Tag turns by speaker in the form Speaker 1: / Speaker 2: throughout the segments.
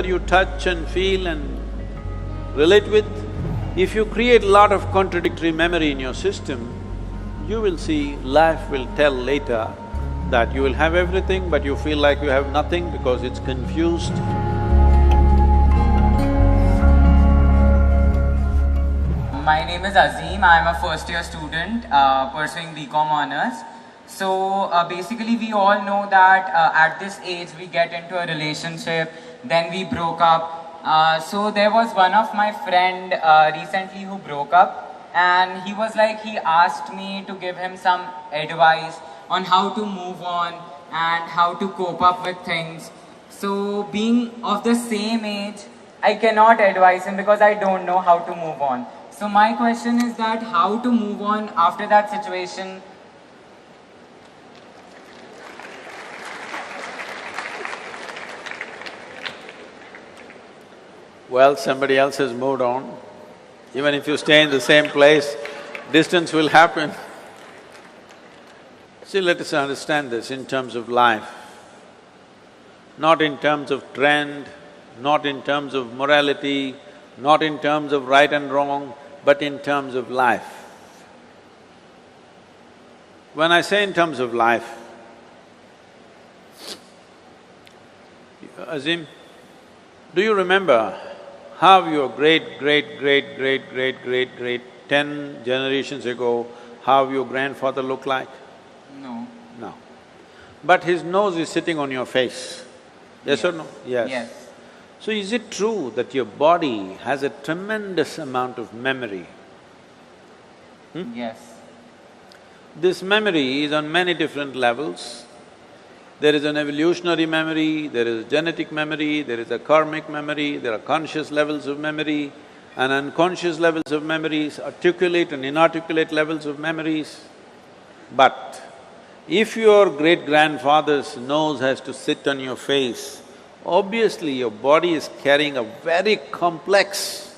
Speaker 1: you touch and feel and relate with, if you create a lot of contradictory memory in your system, you will see life will tell later that you will have everything but you feel like you have nothing because it's confused.
Speaker 2: My name is Azim, I'm a first year student pursuing BCom honors. So basically we all know that at this age we get into a relationship, then we broke up. So there was one of my friend recently who broke up, and he was like, he asked me to give him some advice on how to move on and how to cope up with things. So being of the same age, I cannot advise him because I don't know how to move on. So my question is that how to move on after that situation.
Speaker 1: Well, somebody else has moved on. Even if you stay in the same place, distance will happen. See, let us understand this in terms of life, not in terms of trend, not in terms of morality, not in terms of right and wrong, but in terms of life. When I say in terms of life, Azim, do you remember how your great 10 generations ago, how your grandfather looked like?
Speaker 2: No.
Speaker 1: No. But his nose is sitting on your face, yes or no? Yes.
Speaker 2: Yes.
Speaker 1: So is it true that your body has a tremendous amount of memory?
Speaker 2: Yes.
Speaker 1: This memory is on many different levels. There is an evolutionary memory, there is genetic memory, there is a karmic memory, there are conscious levels of memory and unconscious levels of memories, articulate and inarticulate levels of memories. But if your great-grandfather's nose has to sit on your face, obviously your body is carrying a very complex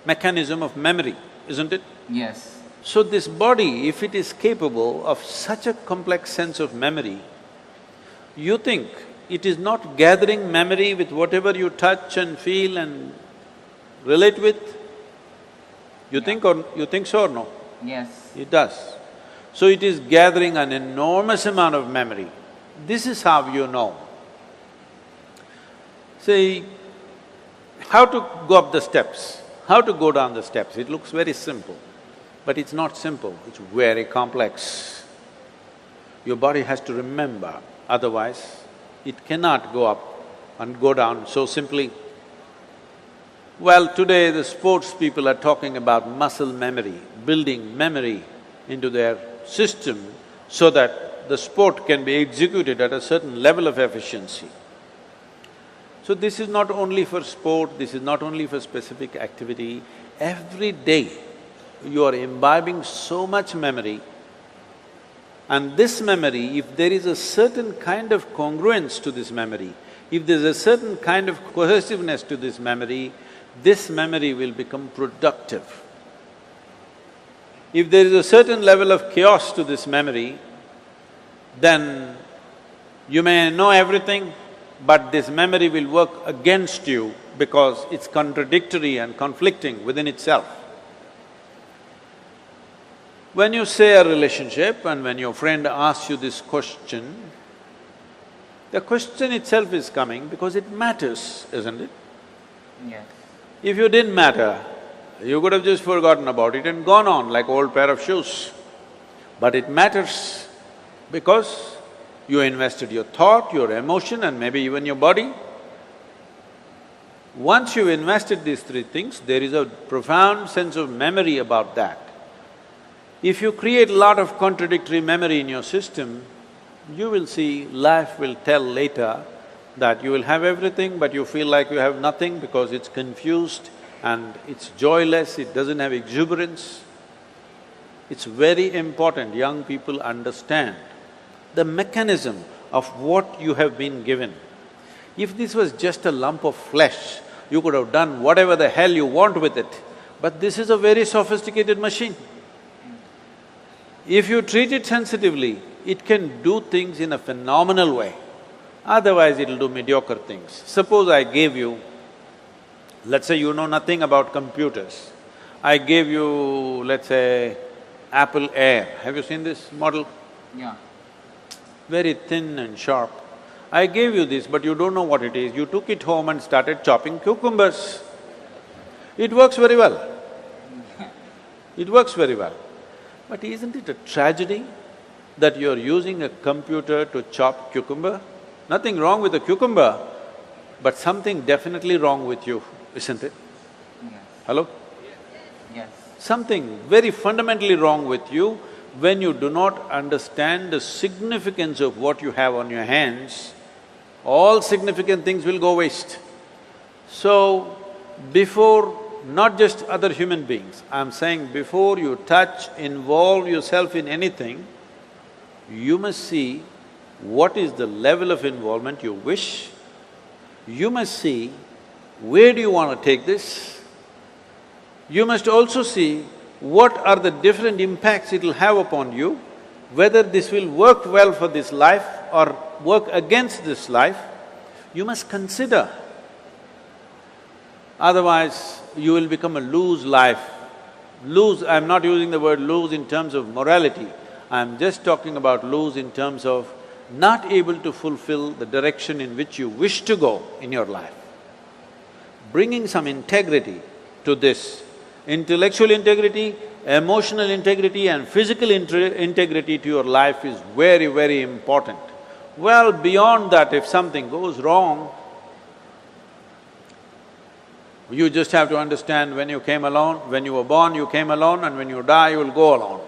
Speaker 1: mechanism of memory, isn't it?
Speaker 2: Yes.
Speaker 1: So this body, if it is capable of such a complex sense of memory, you think it is not gathering memory with whatever you touch and feel and relate with? You think so or no?
Speaker 2: Yes.
Speaker 1: It does. So it is gathering an enormous amount of memory. This is how you know. See, how to go up the steps, how to go down the steps, it looks very simple, but it's not simple, it's very complex. Your body has to remember, otherwise it cannot go up and go down so simply. Well, today the sports people are talking about muscle memory, building memory into their system so that the sport can be executed at a certain level of efficiency. So this is not only for sport, this is not only for specific activity. Every day you are imbibing so much memory, and this memory, if there is a certain kind of congruence to this memory, if there's a certain kind of cohesiveness to this memory will become productive. If there is a certain level of chaos to this memory, then you may know everything, but this memory will work against you because it's contradictory and conflicting within itself. When you say a relationship and when your friend asks you this question, the question itself is coming because it matters, isn't it?
Speaker 2: Yes.
Speaker 1: If you didn't matter, you could have just forgotten about it and gone on like old pair of shoes. But it matters because you invested your thought, your emotion and maybe even your body. Once you've invested these three things, there is a profound sense of memory about that. If you create a lot of contradictory memory in your system, you will see life will tell later that you will have everything but you feel like you have nothing because it's confused and it's joyless, it doesn't have exuberance. It's very important young people understand the mechanism of what you have been given. If this was just a lump of flesh, you could have done whatever the hell you want with it, but this is a very sophisticated machine. If you treat it sensitively, it can do things in a phenomenal way. Otherwise, it'll do mediocre things. Suppose I gave you Let's say you know nothing about computers. I gave you, let's say, Apple Air. Have you seen this model?
Speaker 2: Yeah.
Speaker 1: Very thin and sharp. I gave you this, but you don't know what it is. You took it home and started chopping cucumbers. It works very well. It works very well. But isn't it a tragedy that you're using a computer to chop cucumber? Nothing wrong with a cucumber, but something definitely wrong with you, isn't it?
Speaker 2: Yes.
Speaker 1: Hello?
Speaker 2: Yes.
Speaker 1: Something very fundamentally wrong with you when you do not understand the significance of what you have on your hands. All significant things will go waste. So, before not just other human beings, I'm saying before you touch, involve yourself in anything, you must see what is the level of involvement you wish. You must see where do you want to take this. You must also see what are the different impacts it'll have upon you, whether this will work well for this life or work against this life. You must consider. Otherwise, you will become a loose life. Loose, I'm not using the word loose in terms of morality, I'm just talking about loose in terms of not able to fulfill the direction in which you wish to go in your life. Bringing some integrity to this, intellectual integrity, emotional integrity and physical integrity to your life is very, very important. Well, beyond that, if something goes wrong, you just have to understand when you came alone, when you were born, you came alone, and when you die, you will go alone.